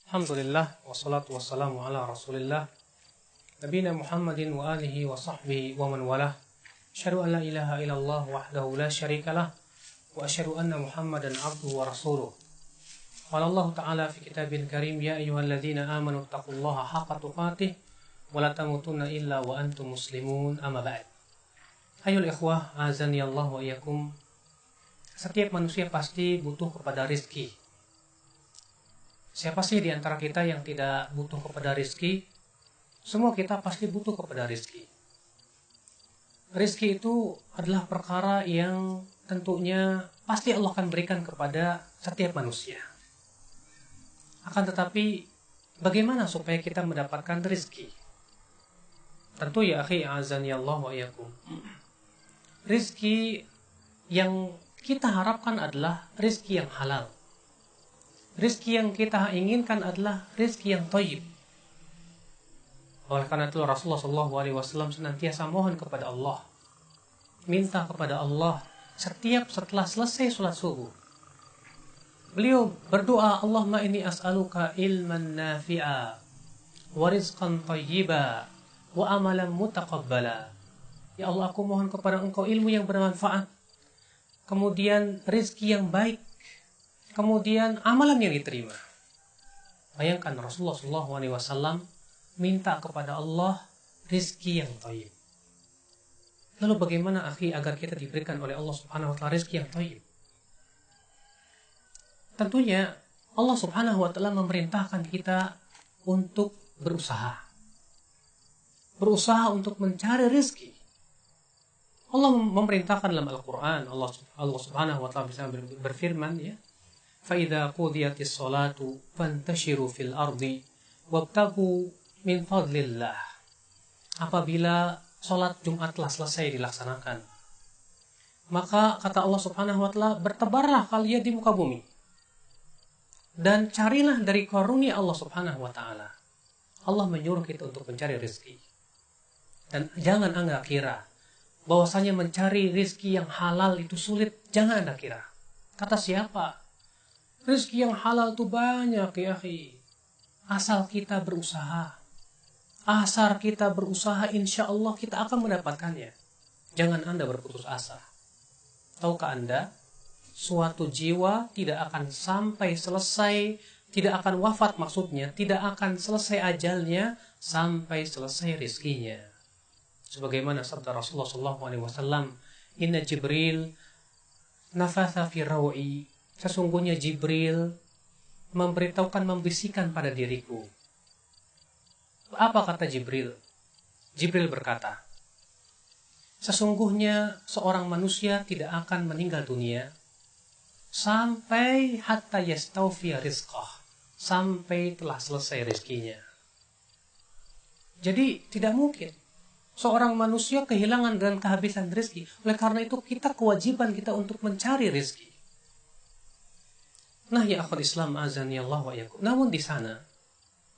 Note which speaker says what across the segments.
Speaker 1: Alhamdulillah wassalatu wassalamu ala Rasulillah nabiyina Muhammadin wa alihi wa sahbihi wa man walah. Asyhadu an la ilaha illallah wahdahu la syarikalah wa asyhadu anna Muhammadan abduhu wa rasuluh. Qala Allah Ta'ala fi kitabin karim, ya ayyuhalladzina amanu taqullaha haqqa tuqatih wa la tamutunna illa wa antum muslimun, amma ba'd. Ayyuhal ikhwah, azani Allah wa iyyakum. Setiap manusia pasti butuh kepada rizki. Siapa sih di antara kita yang tidak butuh kepada rizki? Semua kita pasti butuh kepada rizki. Rizki itu adalah perkara yang tentunya pasti Allah akan berikan kepada setiap manusia. Akan tetapi, bagaimana supaya kita mendapatkan rizki? Tentu ya akhi, azani Allah wa iyyakum. Rizki yang kita harapkan adalah rizki yang halal. Rizki yang kita inginkan adalah rizki yang thayyib. Oleh karena itu Rasulullah SAW senantiasa mohon kepada Allah, minta kepada Allah setelah selesai sholat subuh. Beliau berdoa, Allahumma inni as'aluka ilman nafi'a wa rizqan thayyiba wa amalan mutaqabbala. Ya Allah, aku mohon kepada Engkau ilmu yang bermanfaat, kemudian rizki yang baik, kemudian amalan yang diterima. Bayangkan Rasulullah SAW minta kepada Allah rizki yang thayyib. Lalu bagaimana akhi agar kita diberikan oleh Allah Subhanahu wa Ta'ala rizki yang thayyib? Tentunya Allah Subhanahu wa Ta'ala memerintahkan kita untuk berusaha. Berusaha untuk mencari rizki. Allah memerintahkan dalam Al-Quran, Allah Subhanahu wa Ta'ala bisa berfirman, ya, فَإِذَا قُضِيَتِ الصَّلَاةُ فَانْتَشِرُوا فِي الْأَرْضِ وَابْتَغُوا مِنْ فَضْلِ اللَّهِ. Apabila sholat Jumat telah selesai dilaksanakan, maka kata Allah Subhanahu wa Ta'ala, bertebarlah kalian di muka bumi dan carilah dari karunia Allah Subhanahu wa Ta'ala. Allah menyuruh kita untuk mencari rezeki. Dan jangan Anda kira bahwasanya mencari rezeki yang halal itu sulit. Jangan Anda kira. Kata siapa? Rezeki yang halal itu banyak ya akhi. Asal kita berusaha. Asal kita berusaha, insya Allah kita akan mendapatkannya. Jangan Anda berputus asa. Tahukah Anda, suatu jiwa tidak akan sampai selesai, tidak akan wafat maksudnya, tidak akan selesai ajalnya sampai selesai rizkinya. Sebagaimana sabda Rasulullah SAW, Inna Jibril nafatha fi rawi. Sesungguhnya Jibril membisikkan pada diriku. Apa kata Jibril? Jibril berkata, sesungguhnya seorang manusia tidak akan meninggal dunia sampai hatta yastawfiya rizqah, sampai telah selesai rizkinya. Jadi tidak mungkin seorang manusia kehilangan dan kehabisan rizki. Oleh karena itu kewajiban kita untuk mencari rizki. Nah ya akhul Islam, azani Allah wa iyyakum. Namun di sana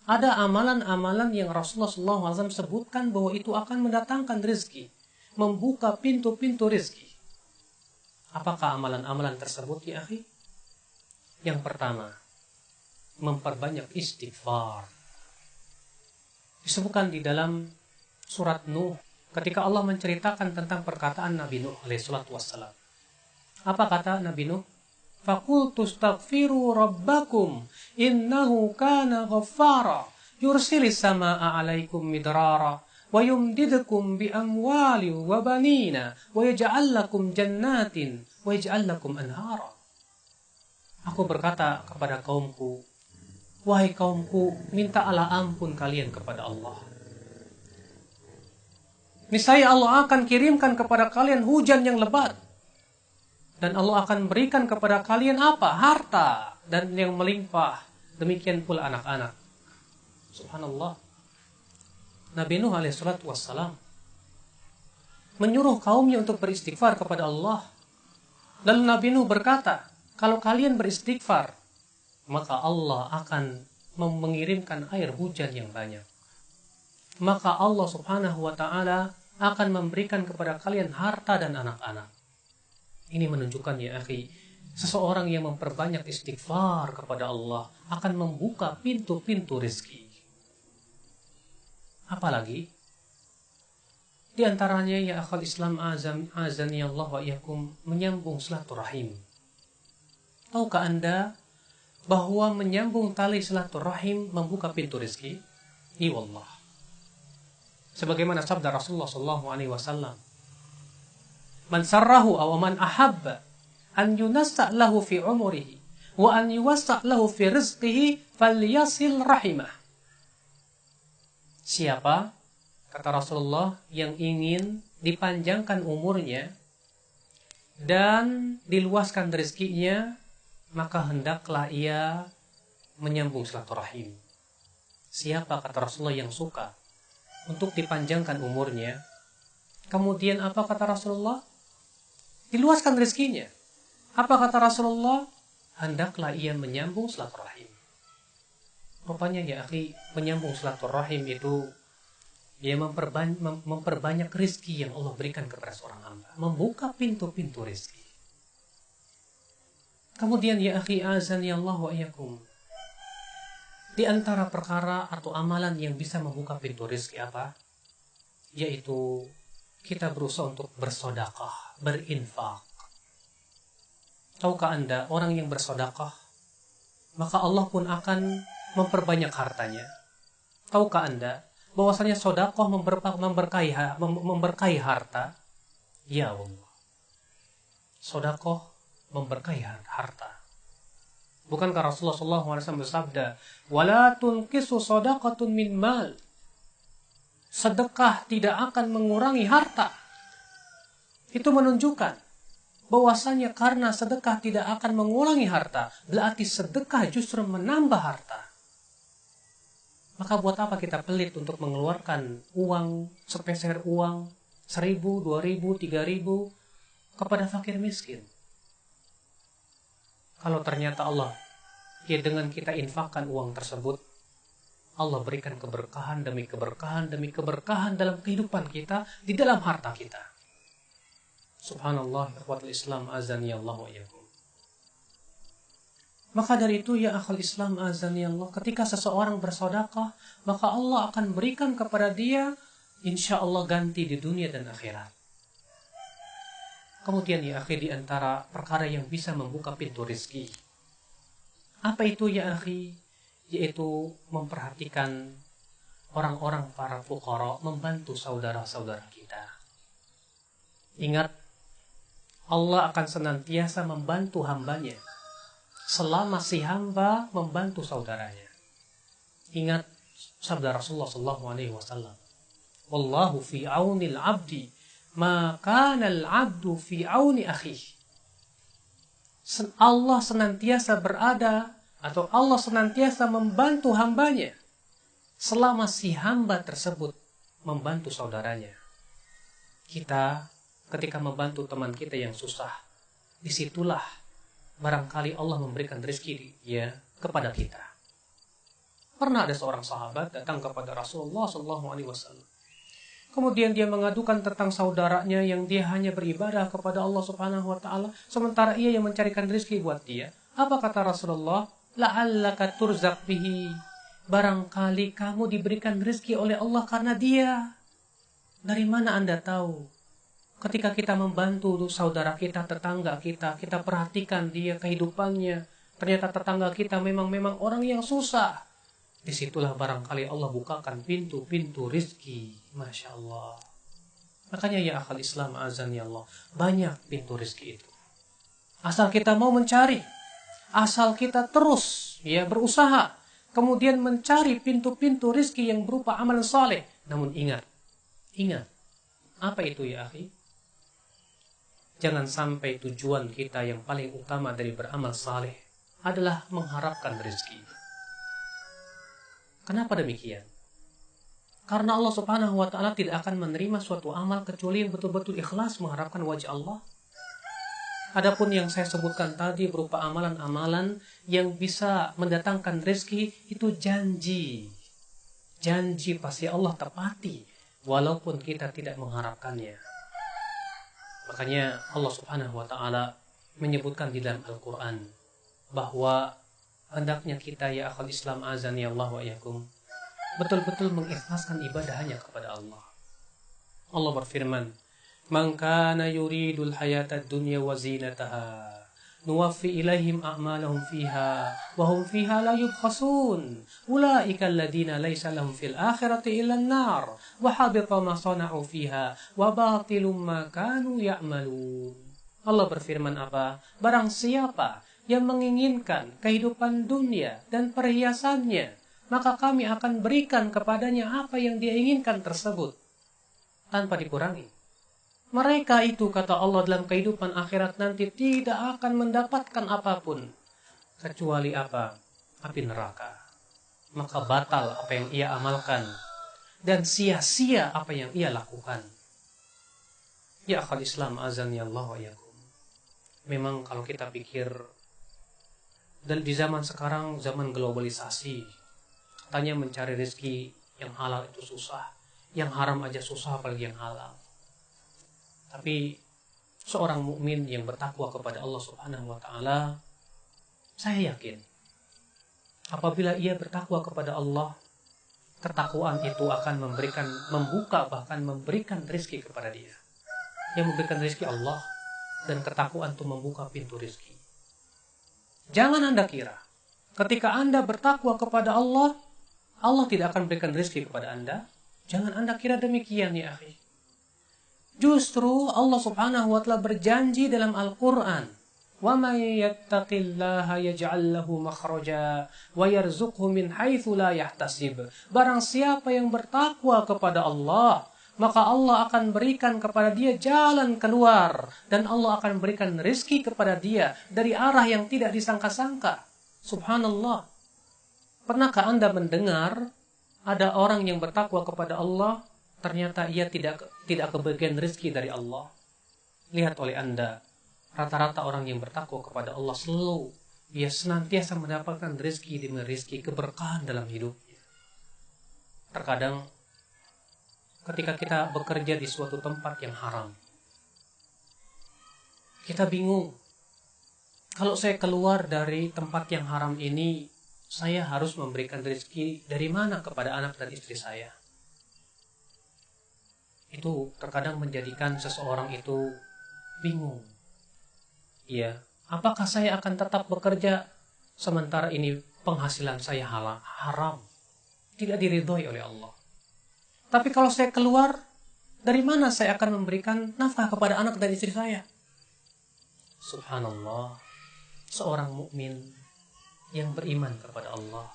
Speaker 1: ada amalan-amalan yang Rasulullah SAW sebutkan bahwa itu akan mendatangkan rezeki, membuka pintu-pintu rezeki. Apakah amalan-amalan tersebut ya akhi? Yang pertama, memperbanyak istighfar. Disebutkan di dalam surat Nuh ketika Allah menceritakan tentang perkataan Nabi Nuh alaihissalatu wassalam. Apa kata Nabi Nuh? Faqultu astaghfiru rabbakum innahu kana ghaffara yursilis samaa'a 'alaikum midrara wa yumdidukum bi amwalin wa banina wa yaj'al lakum jannatin wa yaj'al lakum anhara. Aku berkata kepada kaumku, wahai kaumku, mintalah ampun kalian kepada Allah. Niscaya Allah akan kirimkan kepada kalian hujan yang lebat. Dan Allah akan berikan kepada kalian apa? Harta dan yang melimpah. Demikian pula anak-anak. Subhanallah. Nabi Nuh alaihissalatu wassalam menyuruh kaumnya untuk beristighfar kepada Allah. Lalu Nabi Nuh berkata, kalau kalian beristighfar, maka Allah akan mengirimkan air hujan yang banyak. Maka Allah Subhanahu wa Ta'ala akan memberikan kepada kalian harta dan anak-anak. Ini menunjukkan ya akhi, Seseorang yang memperbanyak istighfar kepada Allah akan membuka pintu-pintu rezeki. Apalagi di antaranya ya akhal Islam azani Allah wa iyyakum menyambung silaturahim. Tahukah Anda bahwa menyambung tali silaturahim membuka pintu rezeki? Iya wallah. Sebagaimana sabda Rasulullah sallallahu alaihi wasallam, "Man sarrahu aw man ahabba an yunassa lahu fi umrihi wa an yuwassa lahu fi rizqihi falyasil rahimah." Siapa, kata Rasulullah, yang ingin dipanjangkan umurnya dan diluaskan rezekinya, maka hendaklah ia menyambung silaturahim. Siapa, kata Rasulullah, yang suka untuk dipanjangkan umurnya, kemudian apa kata Rasulullah? Diluaskan rezekinya. Apa kata Rasulullah? Hendaklah ia menyambung silaturahim. Rupanya ya akhi, menyambung silaturahim itu dia memperbanyak rezeki yang Allah berikan kepada seorang hamba, membuka pintu-pintu rezeki. Kemudian ya akhi azani Allah wa iyyakum, di antara perkara atau amalan yang bisa membuka pintu rezeki apa? Yaitu kita berusaha untuk bersedekah, berinfak. Tahukah Anda, orang yang bersedekah, maka Allah pun akan memperbanyak hartanya. Tahukah Anda bahwasanya sedekah memberkahi harta? Ya Allah. Sedekah memberkahi harta. Bukankah Rasulullah SAW bersabda, "Wala tunqisu shadaqatun min mal." Sedekah tidak akan mengurangi harta. Itu menunjukkan bahwasanya karena sedekah tidak akan mengurangi harta, berarti sedekah justru menambah harta. Maka buat apa kita pelit untuk mengeluarkan uang, sepeser uang, 1.000, 2.000, 3.000 kepada fakir miskin? Kalau ternyata Allah, ya dengan kita infakkan uang tersebut, Allah berikan keberkahan demi keberkahan demi keberkahan dalam kehidupan kita, di dalam harta kita. Subhanallah, ikhwatul Islam azani Allah wa iyyakum. Maka dari itu ya akhal Islam azani Allah, ketika seseorang bersedekah, maka Allah akan berikan kepada dia insya Allah ganti di dunia dan akhirat. Kemudian ya akhi, di antara perkara yang bisa membuka pintu rezeki, apa itu ya akhi? Yaitu memperhatikan orang-orang para fuqara, membantu saudara-saudara kita. Ingat, Allah akan senantiasa membantu hambanya selama si hamba membantu saudaranya. Ingat sabda Rasulullah SAW, "Wallahu fi aunil abdi, ma kana al-abdu fi auni akhih." Allah senantiasa berada, atau Allah senantiasa membantu hambanya selama si hamba tersebut membantu saudaranya. Kita ketika membantu teman kita yang susah, disitulah barangkali Allah memberikan rezeki ya kepada kita. Pernah ada seorang sahabat datang kepada Rasulullah SAW. Kemudian dia mengadukan tentang saudaranya yang dia hanya beribadah kepada Allah Subhanahu Wa Taala, sementara ia yang mencarikan rezeki buat dia. Apa kata Rasulullah? La'allaka turzaq bihi. Barangkali kamu diberikan rezeki oleh Allah karena dia. Dari mana Anda tahu? Ketika kita membantu saudara kita, tetangga kita, kita perhatikan dia kehidupannya. Ternyata tetangga kita memang orang yang susah. Disitulah barangkali Allah bukakan pintu-pintu rizki. Masya Allah. Makanya ya akhal Islam azani Allah, banyak pintu rizki itu. Asal kita mau mencari, asal kita terus ya berusaha, kemudian mencari pintu-pintu rizki yang berupa amalan saleh. Namun ingat, apa itu ya akhi? Jangan sampai tujuan kita yang paling utama dari beramal saleh adalah mengharapkan rezeki. Kenapa demikian? Karena Allah Subhanahu wa Ta'ala tidak akan menerima suatu amal kecuali yang betul-betul ikhlas mengharapkan wajah Allah. Adapun yang saya sebutkan tadi berupa amalan-amalan yang bisa mendatangkan rezeki, itu janji. Janji pasti Allah tepati walaupun kita tidak mengharapkannya. Makanya Allah Subhanahu wa Ta'ala menyebutkan di dalam Al-Quran bahwa hendaknya kita ya akhal Islam azani Allah wa iyyakum betul-betul mengikhlaskan ibadah hanya kepada Allah. Allah berfirman, "Man kana yuridul hayatad dunya wa zinataha nuwaffi ilaihim a'malahum fiha wa hum fiha la yubkhasun ulaika alladhina laysa lahum fil akhirati illa an-nar wa habita ma sana'u fiha wa batilum ma kanu ya'malun." Allah berfirman apa? Barang siapa yang menginginkan kehidupan dunia dan perhiasannya, maka kami akan berikan kepadanya apa yang dia inginkan tersebut tanpa dikurangi. Mereka itu, kata Allah, dalam kehidupan akhirat nanti tidak akan mendapatkan apapun kecuali apa? Api neraka. Maka batal apa yang ia amalkan dan sia-sia apa yang ia lakukan. Ya akhal Islam azani Allah wa iyyakum. Memang kalau kita pikir dan di zaman sekarang, zaman globalisasi, katanya mencari rezeki yang halal itu susah, yang haram aja susah apalagi yang halal. Tapi seorang mukmin yang bertakwa kepada Allah Subhanahu wa taala, saya yakin apabila ia bertakwa kepada Allah, ketakwaan itu akan membuka bahkan memberikan rezeki kepada dia. Yang memberikan rezeki Allah, dan ketakwaan itu membuka pintu rezeki. Jangan Anda kira ketika Anda bertakwa kepada Allah, Allah tidak akan berikan rezeki kepada Anda. Jangan Anda kira demikian ya akhi. Justru Allah Subhanahu wa taala berjanji dalam Al-Qur'an, "Wa may yattaqillaha yaj'al lahu makhraja wa yarzuqhu min haitsu la yahtasib." Barang siapa yang bertakwa kepada Allah, maka Allah akan berikan kepada dia jalan keluar dan Allah akan berikan rezeki kepada dia dari arah yang tidak disangka-sangka. Subhanallah. Pernahkah Anda mendengar ada orang yang bertakwa kepada Allah, ternyata ia tidak kebagian rezeki dari Allah? Lihat oleh Anda, rata-rata orang yang bertakwa kepada Allah selalu dia senantiasa mendapatkan rezeki demi rezeki, keberkahan dalam hidupnya. Terkadang ketika kita bekerja di suatu tempat yang haram, kita bingung. Kalau saya keluar dari tempat yang haram ini, saya harus memberikan rezeki dari mana kepada anak dan istri saya? Itu terkadang menjadikan seseorang itu bingung. Ya, apakah saya akan tetap bekerja sementara ini penghasilan saya haram, tidak diridhoi oleh Allah? Tapi kalau saya keluar, dari mana saya akan memberikan nafkah kepada anak dan istri saya? Subhanallah, seorang mukmin yang beriman kepada Allah,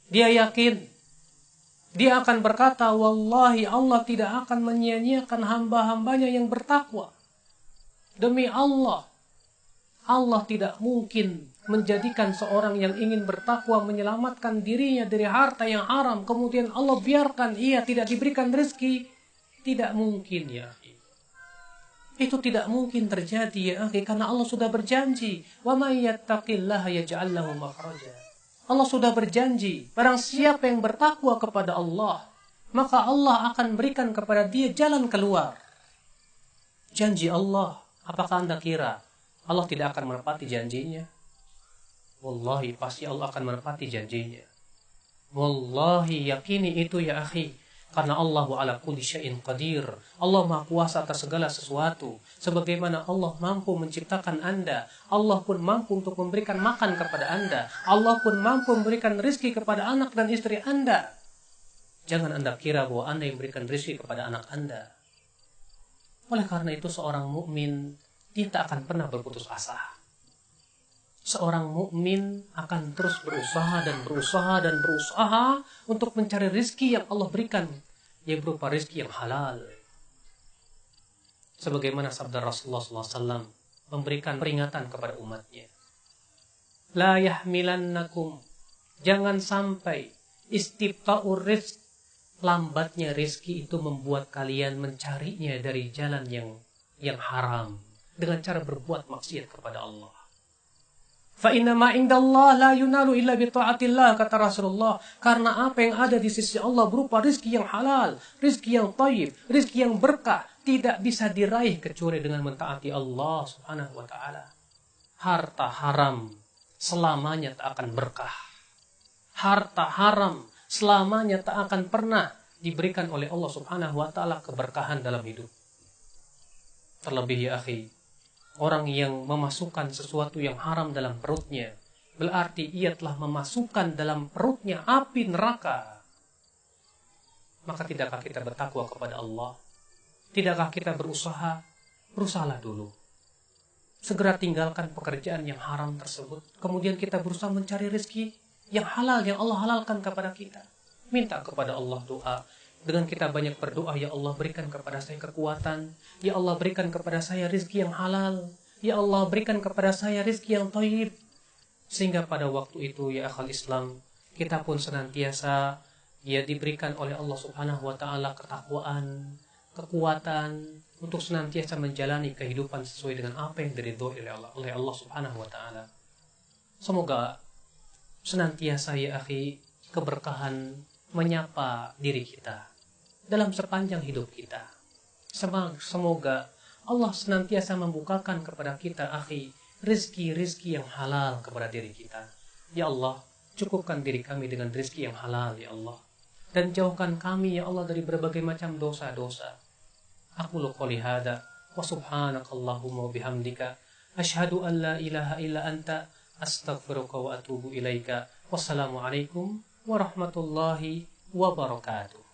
Speaker 1: dia yakin, dia akan berkata, "Wallahi Allah tidak akan menyia-nyiakan hamba-hambanya yang bertakwa." Demi Allah, Allah tidak mungkin menjadikan seorang yang ingin bertakwa menyelamatkan dirinya dari harta yang haram, kemudian Allah biarkan ia tidak diberikan rezeki. Tidak mungkin ya akhi. Itu tidak mungkin terjadi ya akhi, karena Allah sudah berjanji, "Wa may yattaqillaha yaj'al lahu makhraja." Allah sudah berjanji, barang siapa yang bertakwa kepada Allah, maka Allah akan berikan kepada dia jalan keluar. Janji Allah, apakah Anda kira Allah tidak akan menepati janjinya? Wallahi pasti Allah akan menepati janjinya. Wallahi yakini itu ya akhi. Karena Allah ala kulli syai'in qadir. Allah Maha Kuasa atas segala sesuatu. Sebagaimana Allah mampu menciptakan Anda, Allah pun mampu untuk memberikan makan kepada Anda. Allah pun mampu memberikan rezeki kepada anak dan istri Anda. Jangan Anda kira bahwa Anda yang memberikan rezeki kepada anak Anda. Oleh karena itu seorang mukmin dia tak akan pernah berputus asa. Seorang mukmin akan terus berusaha dan berusaha dan berusaha untuk mencari rezeki yang Allah berikan, yang berupa rezeki yang halal. Sebagaimana sabda Rasulullah SAW memberikan peringatan kepada umatnya, "La yahmilannakum," jangan sampai istibta'ur rizq, lambatnya rezeki itu membuat kalian mencarinya dari jalan yang haram dengan cara berbuat maksiat kepada Allah. Fa inna ma indallah la yunalu illa bi ta'atillah, kata Rasulullah. Karena apa yang ada di sisi Allah berupa rizki yang halal, rizki yang thayyib, rizki yang berkah, tidak bisa diraih kecuali dengan mentaati Allah Subhanahu wa taala. Harta haram selamanya tak akan berkah. Harta haram selamanya tak akan pernah diberikan oleh Allah Subhanahu wa taala keberkahan dalam hidup. Terlebih ya akhi, orang yang memasukkan sesuatu yang haram dalam perutnya, berarti ia telah memasukkan dalam perutnya api neraka. Maka tidakkah kita bertakwa kepada Allah? Tidakkah kita berusaha? Berusahalah dulu. Segera tinggalkan pekerjaan yang haram tersebut. Kemudian kita berusaha mencari rezeki yang halal, yang Allah halalkan kepada kita. Minta kepada Allah doa. Dengan kita banyak berdoa, ya Allah berikan kepada saya kekuatan. Ya Allah berikan kepada saya rezeki yang halal. Ya Allah berikan kepada saya rezeki yang thayyib. Sehingga pada waktu itu ya akhal Islam, kita pun senantiasa ya diberikan oleh Allah Subhanahu wa taala ketakwaan, kekuatan untuk senantiasa menjalani kehidupan sesuai dengan apa yang diridhoi oleh Allah Subhanahu wa taala. Semoga senantiasa ya akhi keberkahan menyapa diri kita dalam sepanjang hidup kita. Semoga Allah senantiasa membukakan kepada kita akhi rizki-rizki yang halal kepada diri kita. Ya Allah, cukupkan diri kami dengan rizki yang halal ya Allah, dan jauhkan kami ya Allah dari berbagai macam dosa-dosa. Aku qouli hada wa subhanakallahumma wa bihamdika asyhadu an la ilaha illa anta astaghfiruka wa atubu ilaika. Wassalamualaikum warahmatullahi wabarakatuh.